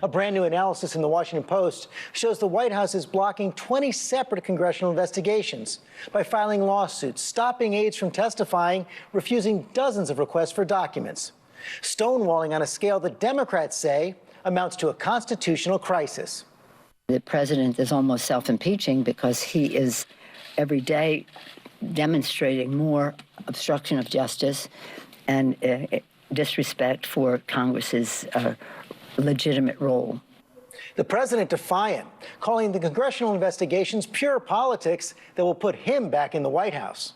A brand new analysis in the Washington Post shows the White House is blocking 20 separate congressional investigations by filing lawsuits, stopping aides from testifying, refusing dozens of requests for documents. Stonewalling on a scale that Democrats say amounts to a constitutional crisis. The president is almost self-impeaching because he is every day demonstrating more obstruction of justice and disrespect for Congress's legitimate role. The president defiant, calling the congressional investigations pure politics that will put him back in the White House.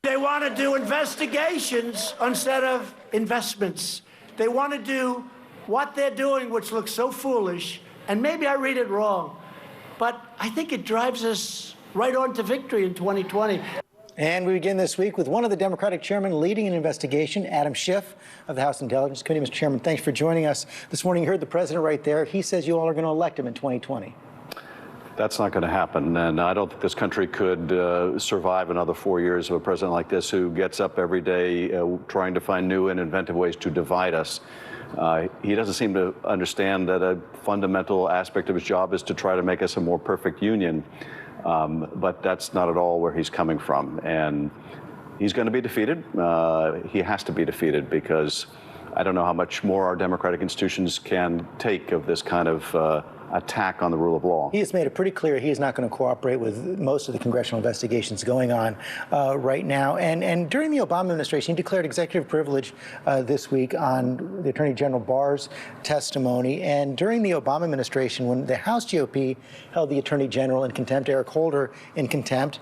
They want to do investigations instead of investments. They want to do what they're doing, which looks so foolish, and maybe I read it wrong, but I think it drives us right on to victory in 2020. And we begin this week with one of the Democratic chairmen leading an investigation, Adam Schiff of the House Intelligence Committee. Mr. Chairman, thanks for joining us. This morning you heard the president right there. He says you all are going to elect him in 2020. That's not going to happen, and I don't think this country could survive another 4 years of a president like this who gets up every day trying to find new and inventive ways to divide us. He doesn't seem to understand that a fundamental aspect of his job is to try to make us a more perfect union. But that's not at all where he's coming from. And he's going to be defeated. He has to be defeated because I don't know how much more our democratic institutions can take of this kind of attack on the rule of law. He has made it pretty clear he is not going to cooperate with most of the congressional investigations going on right now. And during the Obama administration, he declared executive privilege this week on the Attorney General Barr's testimony. And during the Obama administration, when the House GOP held the Attorney General in contempt, Eric Holder in contempt,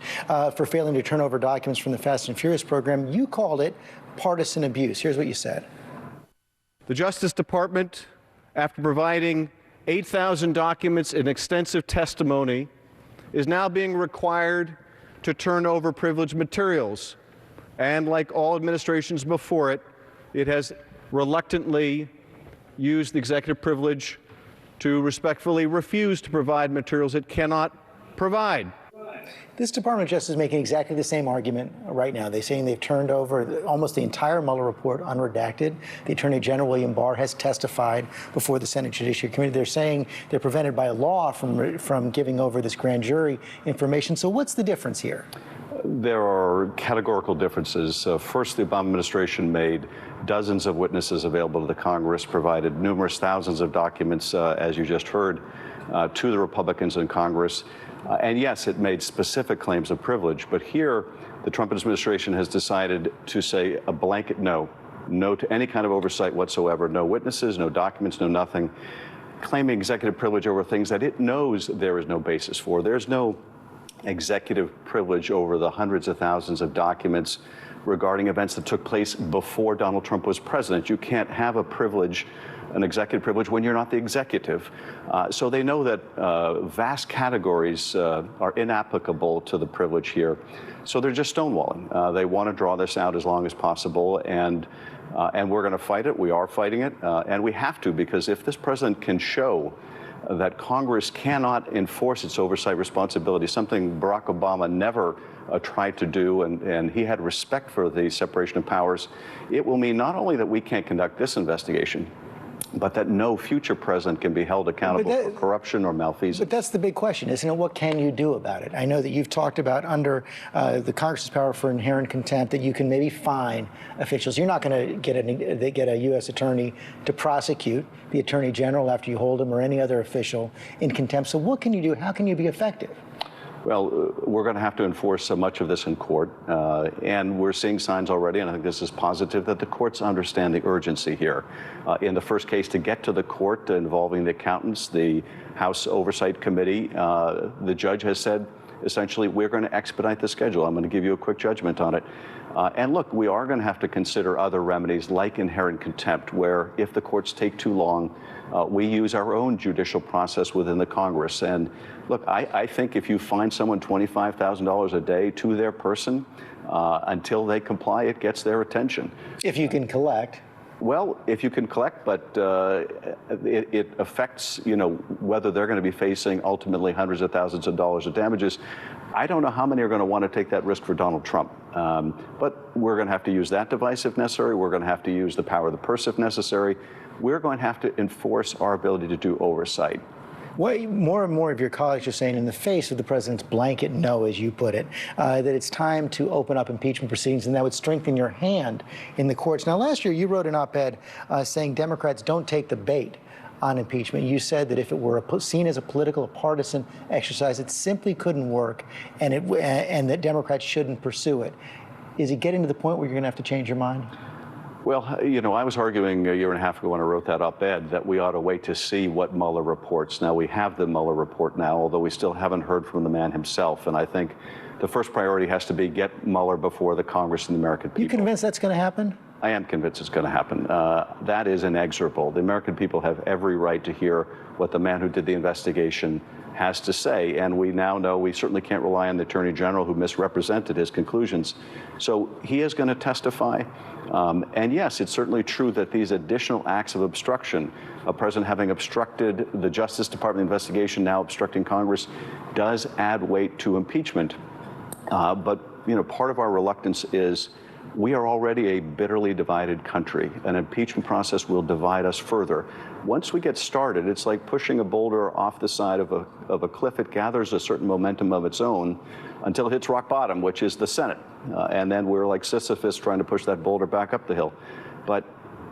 for failing to turn over documents from the Fast and Furious program, you called it partisan abuse. Here's what you said. The Justice Department, after providing 8,000 documents and extensive testimony, is now being required to turn over privileged materials. And like all administrations before it, it has reluctantly used the executive privilege to respectfully refuse to provide materials it cannot provide. This Department of Justice is making exactly the same argument right now. They're saying they've turned over almost the entire Mueller report unredacted. The Attorney General, William Barr, has testified before the Senate Judiciary Committee. They're saying they're prevented by law from giving over this grand jury information. So what's the difference here? There are categorical differences. First, the Obama administration made dozens of witnesses available to the Congress, provided numerous thousands of documents, as you just heard, to the Republicans in Congress. And yes, it made specific claims of privilege, but here the Trump administration has decided to say a blanket no to any kind of oversight whatsoever, no witnesses, no documents, no nothing, claiming executive privilege over things that it knows there is no basis for. There's no executive privilege over the hundreds of thousands of documents regarding events that took place before Donald Trump was president. You can't have a privilege, an executive privilege, when you're not the executive. So they know that vast categories are inapplicable to the privilege here. So they're just stonewalling. They want to draw this out as long as possible, and we're going to fight it. We are fighting it, and we have to, because if this president can show that Congress cannot enforce its oversight responsibility, something Barack Obama never tried to do, and he had respect for the separation of powers, it will mean not only that we can't conduct this investigation, but that no future president can be held accountable for corruption or malfeasance. But that's the big question, isn't it? What can you do about it? I know that you've talked about under the Congress's power for inherent contempt that you can maybe fine officials. You're not going to get a U.S. attorney to prosecute the Attorney General after you hold him or any other official in contempt. So what can you do? How can you be effective? Well, we're going to have to enforce so much of this in court, and we're seeing signs already, and I think this is positive, that the courts understand the urgency here. In the first case to get to the court involving the accountants, the House Oversight Committee, the judge has said, essentially, we're going to expedite the schedule. I'm going to give you a quick judgment on it. And look, we are going to have to consider other remedies like inherent contempt, where if the courts take too long, we use our own judicial process within the Congress. And look, I think if you fine someone $25,000 a day to their person until they comply, it gets their attention. If you can collect. Well, if you can collect, but it affects, whether they're going to be facing ultimately hundreds of thousands of dollars of damages. I don't know how many are going to want to take that risk for Donald Trump. But we're going to have to use that device if necessary. We're going to have to use the power of the purse if necessary. we're going to have to enforce our ability to do oversight. Well, more and more of your colleagues are saying, in the face of the president's blanket no, as you put it, that it's time to open up impeachment proceedings, and that would strengthen your hand in the courts. Now, last year, you wrote an op-ed saying Democrats don't take the bait on impeachment. You said that if it were seen as a political, partisan exercise, it simply couldn't work, and that Democrats shouldn't pursue it. Is it getting to the point where you're going to have to change your mind? Well, you know, I was arguing a year and a half ago when I wrote that op-ed that we ought to wait to see what Mueller reports. Now, we have the Mueller report now, although we still haven't heard from the man himself. And I think the first priority has to be get Mueller before the Congress and the American people. You convinced that's going to happen? I am convinced it's going to happen. That is inexorable. The American people have every right to hear what the man who did the investigation has to say, and we now know we certainly can't rely on the Attorney General who misrepresented his conclusions. So he is going to testify. And yes, it's certainly true that these additional acts of obstruction, a president having obstructed the Justice Department investigation, now obstructing Congress, does add weight to impeachment. But you know, part of our reluctance is we are already a bitterly divided country. An impeachment process will divide us further. Once we get started, it's like pushing a boulder off the side of a cliff. It gathers a certain momentum of its own until it hits rock bottom, which is the Senate. And then we're like Sisyphus trying to push that boulder back up the hill. But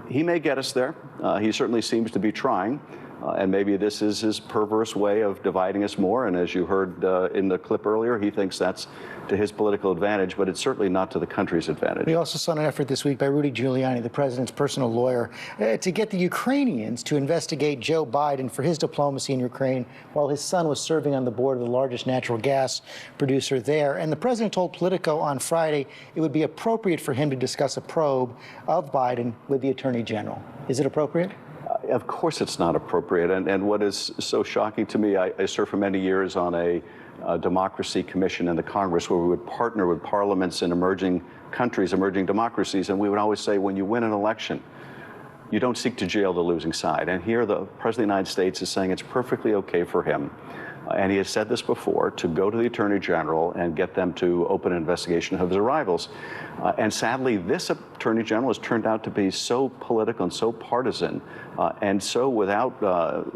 he may get us there. He certainly seems to be trying. And maybe this is his perverse way of dividing us more. And as you heard in the clip earlier, he thinks that's to his political advantage, but it's certainly not to the country's advantage. We also saw an effort this week by Rudy Giuliani, the president's personal lawyer, to get the Ukrainians to investigate Joe Biden for his diplomacy in Ukraine while his son was serving on the board of the largest natural gas producer there. And the president told Politico on Friday it would be appropriate for him to discuss a probe of Biden with the attorney general. Is it appropriate? Of course it's not appropriate. And what is so shocking to me, I served for many years on a democracy commission in the Congress where we would partner with parliaments in emerging countries, emerging democracies, and we would always say, when you win an election, you don't seek to jail the losing side. And here the President of the United States is saying it's perfectly okay for him, and he has said this before, to go to the Attorney General and get them to open an investigation of his rivals. And sadly, this Attorney General has turned out to be so political and so partisan and so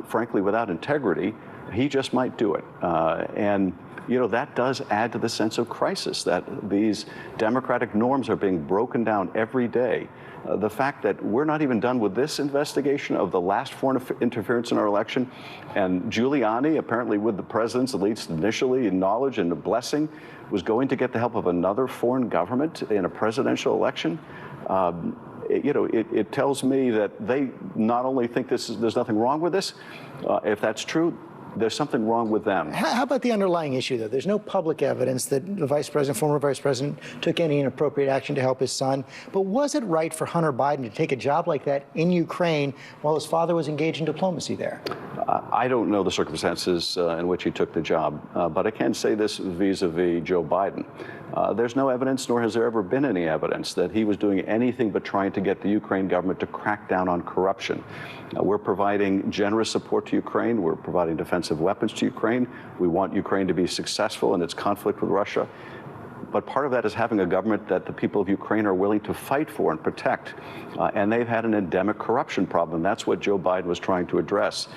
frankly, without integrity, he just might do it. And you know, that does add to the sense of crisis, that these democratic norms are being broken down every day. The fact that we're not even done with this investigation of the last foreign interference in our election, and Giuliani, apparently with the president's, at least initially, in knowledge and a blessing, was going to get the help of another foreign government in a presidential election. You know, it tells me that they not only think there's nothing wrong with this, if that's true, there's something wrong with them. How about the underlying issue, though? There's no public evidence that the vice president, former vice president, took any inappropriate action to help his son. But was it right for Hunter Biden to take a job like that in Ukraine while his father was engaged in diplomacy there? I don't know the circumstances in which he took the job, but I can say this vis-a-vis Joe Biden. There's no evidence, nor has there ever been any evidence, that he was doing anything but trying to get the Ukraine government to crack down on corruption. We're providing generous support to Ukraine. We're providing defensive weapons to Ukraine. We want Ukraine to be successful in its conflict with Russia. But part of that is having a government that the people of Ukraine are willing to fight for and protect. And they've had an endemic corruption problem. That's what Joe Biden was trying to address.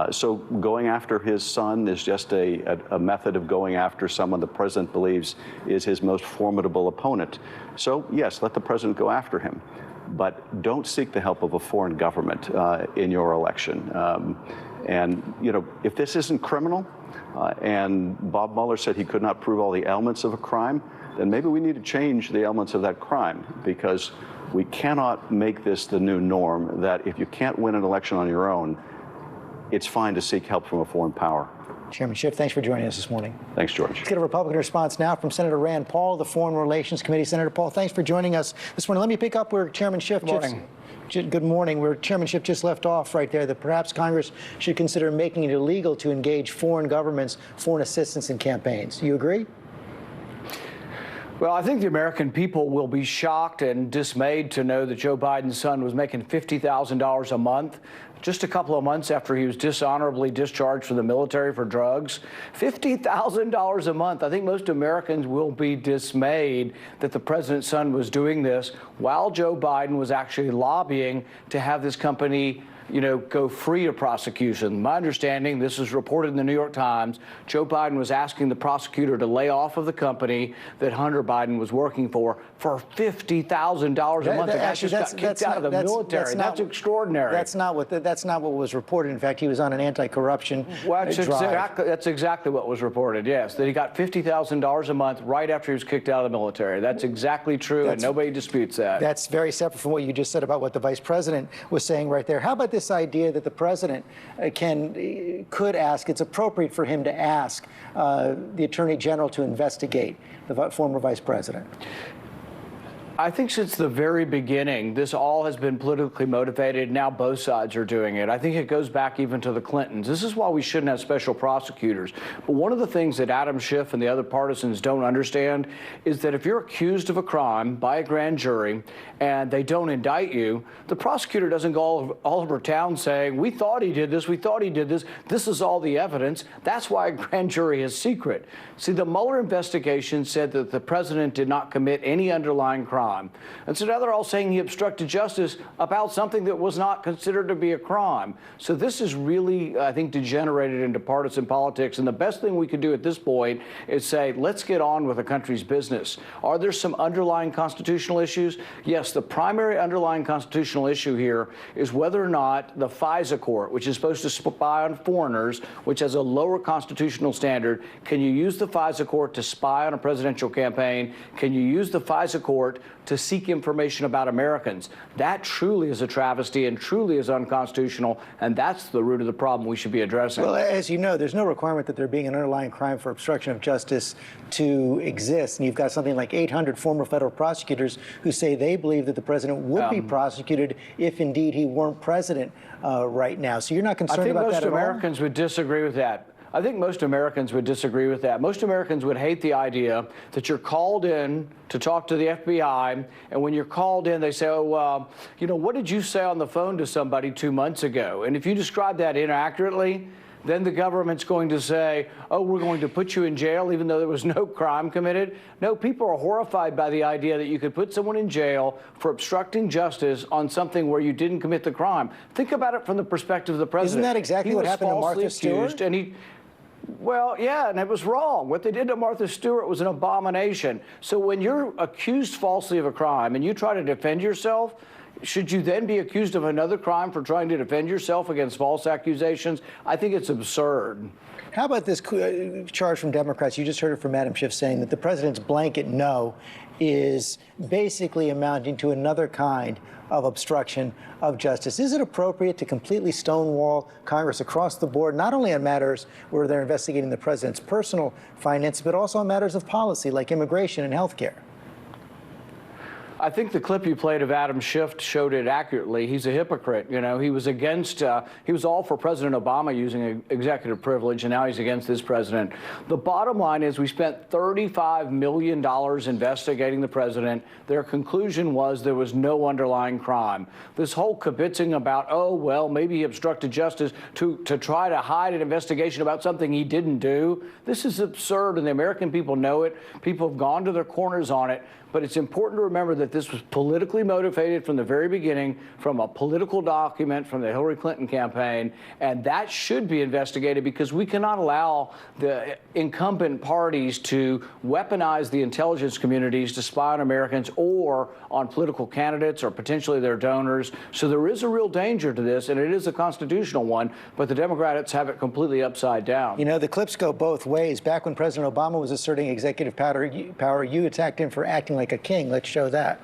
So going after his son is just a method of going after someone the president believes is his most formidable opponent. So yes, let the president go after him. But don't seek the help of a foreign government in your election. And, you know, if this isn't criminal, and Bob Mueller said he could not prove all the elements of a crime, then maybe we need to change the elements of that crime, because we cannot make this the new norm, that if you can't win an election on your own, it's fine to seek help from a foreign power. Chairman Schiff, thanks for joining us this morning. Thanks, George. Let's get a Republican response now from Senator Rand Paul, the Foreign Relations Committee. Senator Paul, thanks for joining us this morning. Let me pick up where Chairman Schiff Good morning. Where Chairman Schiff just left off right there, that perhaps Congress should consider making it illegal to engage foreign governments, foreign assistance in campaigns. Do you agree? Well, I think the American people will be shocked and dismayed to know that Joe Biden's son was making $50,000 a month just a couple of months after he was dishonorably discharged from the military for drugs. $50,000 a month. I think most Americans will be dismayed that the president's son was doing this while Joe Biden was actually lobbying to have this company go free of prosecution. My understanding, this is reported in the New York Times, Joe Biden was asking the prosecutor to lay off of the company that Hunter Biden was working for $50,000 a month. The guy just got kicked out of the military. That's extraordinary. That's not what was reported. In fact, he was on an anti-corruption drive. That's exactly what was reported, yes, that he got $50,000 a month right after he was kicked out of the military. That's exactly true, and nobody disputes that. That's very separate from what you just said about what the vice president was saying right there. How about this idea that the president could ask, it's appropriate for him to ask the attorney general to investigate the former vice president? I think since the very beginning, this all has been politically motivated. Now both sides are doing it. I think it goes back even to the Clintons. This is why we shouldn't have special prosecutors. But one of the things that Adam Schiff and the other partisans don't understand is that if you're accused of a crime by a grand jury and they don't indict you, the prosecutor doesn't go all over town saying, we thought he did this, we thought he did this, this is all the evidence. That's why a grand jury is secret. See, the Mueller investigation said that the president did not commit any underlying crime. And so now they're all saying he obstructed justice about something that was not considered to be a crime. So this is really, I think, degenerated into partisan politics. And the best thing we could do at this point is say, let's get on with the country's business. Are there some underlying constitutional issues? Yes, the primary underlying constitutional issue here is whether or not the FISA court, which is supposed to spy on foreigners, which has a lower constitutional standard, can you use the FISA court to spy on a presidential campaign? Can you use the FISA court to seek information about Americans? That truly is a travesty and truly is unconstitutional, and that's the root of the problem we should be addressing. Well, as you know, there's no requirement that there being an underlying crime for obstruction of justice to exist. And you've got something like 800 former federal prosecutors who say they believe that the president would be prosecuted if indeed he weren't president right now. So you're not concerned about that at all? I think most Americans would disagree with that. I think most Americans would disagree with that. Most Americans would hate the idea that you're called in to talk to the FBI, and when you're called in, they say, oh, what did you say on the phone to somebody 2 months ago? And if you describe that inaccurately, then the government's going to say, oh, we're going to put you in jail even though there was no crime committed. No, people are horrified by the idea that you could put someone in jail for obstructing justice on something where you didn't commit the crime. Think about it from the perspective of the president. Isn't that exactly what happened to Martha Stewart? Well, yeah, and it was wrong. What they did to Martha Stewart was an abomination. So when you're accused falsely of a crime and you try to defend yourself, should you then be accused of another crime for trying to defend yourself against false accusations? I think it's absurd. How about this charge from Democrats? You just heard it from Adam Schiff saying that the president's blanket no is basically amounting to another kind of obstruction of justice. Is it appropriate to completely stonewall Congress across the board, not only on matters where they're investigating the president's personal finances, but also on matters of policy like immigration and health care? I think the clip you played of Adam Schiff showed it accurately. He's a hypocrite. He was against, he was all for President Obama using executive privilege, and now he's against this president. The bottom line is we spent $35 million investigating the president. Their conclusion was there was no underlying crime. This whole kibitzing about, oh, well, maybe he obstructed justice to try to hide an investigation about something he didn't do. This is absurd, and the American people know it. People have gone to their corners on it. But it's important to remember that this was politically motivated from the very beginning, from a political document from the Hillary Clinton campaign, and that should be investigated because we cannot allow the incumbent parties to weaponize the intelligence communities to spy on Americans or on political candidates or potentially their donors. So there is a real danger to this, and it is a constitutional one, but the Democrats have it completely upside down. The clips go both ways. Back when President Obama was asserting executive power, you attacked him for acting like a king. Let's show that.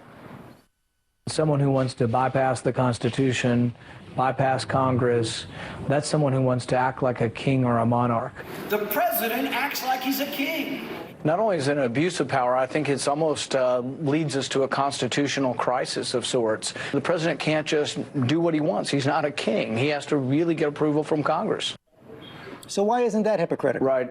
Someone who wants to bypass the Constitution, bypass Congress, that's someone who wants to act like a king or a monarch. The president acts like he's a king. Not only is it an abuse of power, I think it's almost leads us to a constitutional crisis of sorts. The president can't just do what he wants. He's not a king. He has to really get approval from Congress. So why isn't that hypocritical? Right.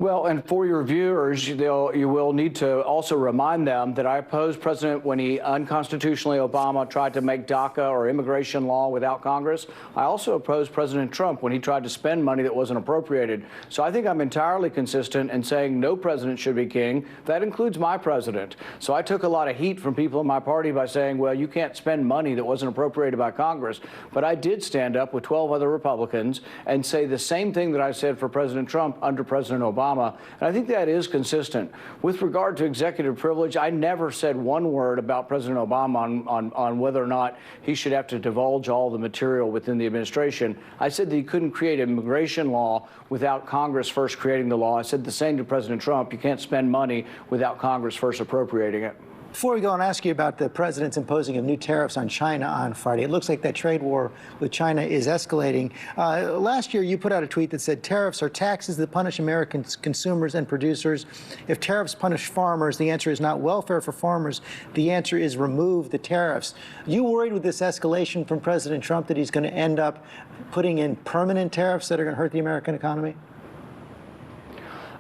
Well, and for your viewers, you will need to also remind them that I opposed President when he unconstitutionally, Obama tried to make DACA or immigration law without Congress. I also opposed President Trump when he tried to spend money that wasn't appropriated. So I think I'm entirely consistent in saying no president should be king. That includes my president. So I took a lot of heat from people in my party by saying, well, you can't spend money that wasn't appropriated by Congress. But I did stand up with 12 other Republicans and say the same thing that I said for President Trump under President Obama. And I think that is consistent. With regard to executive privilege, I never said one word about President Obama on whether or not he should have to divulge all the material within the administration. I said that he couldn't create an immigration law without Congress first creating the law. I said the same to President Trump. You can't spend money without Congress first appropriating it. Before we go and ask you about the president's imposing of new tariffs on China on Friday, it looks like that trade war with China is escalating. Last year, you put out a tweet that said tariffs are taxes that punish American consumers and producers. If tariffs punish farmers, the answer is not welfare for farmers. The answer is remove the tariffs. You worried with this escalation from President Trump that he's going to end up putting in permanent tariffs that are going to hurt the American economy?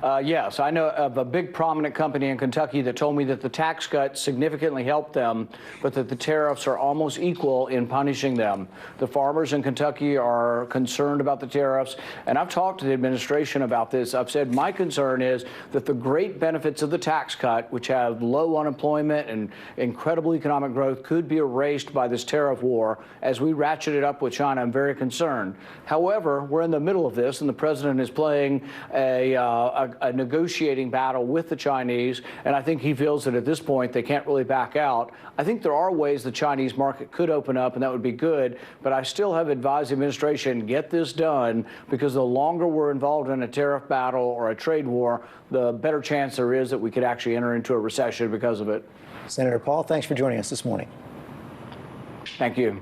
Yes, I know of a big prominent company in Kentucky that told me that the tax cut significantly helped them, but that the tariffs are almost equal in punishing them. The farmers in Kentucky are concerned about the tariffs, and I've talked to the administration about this. I've said my concern is that the great benefits of the tax cut, which have low unemployment and incredible economic growth, could be erased by this tariff war. As we ratchet it up with China, I'm very concerned. However, we're in the middle of this, and the president is playing a negotiating battle with the Chinese, and I think he feels that at this point they can't really back out. I think there are ways the Chinese market could open up, and that would be good, but I still have advised the administration, get this done, because the longer we're involved in a tariff battle or a trade war, the better chance there is that we could actually enter into a recession because of it. Senator Paul, thanks for joining us this morning. Thank you.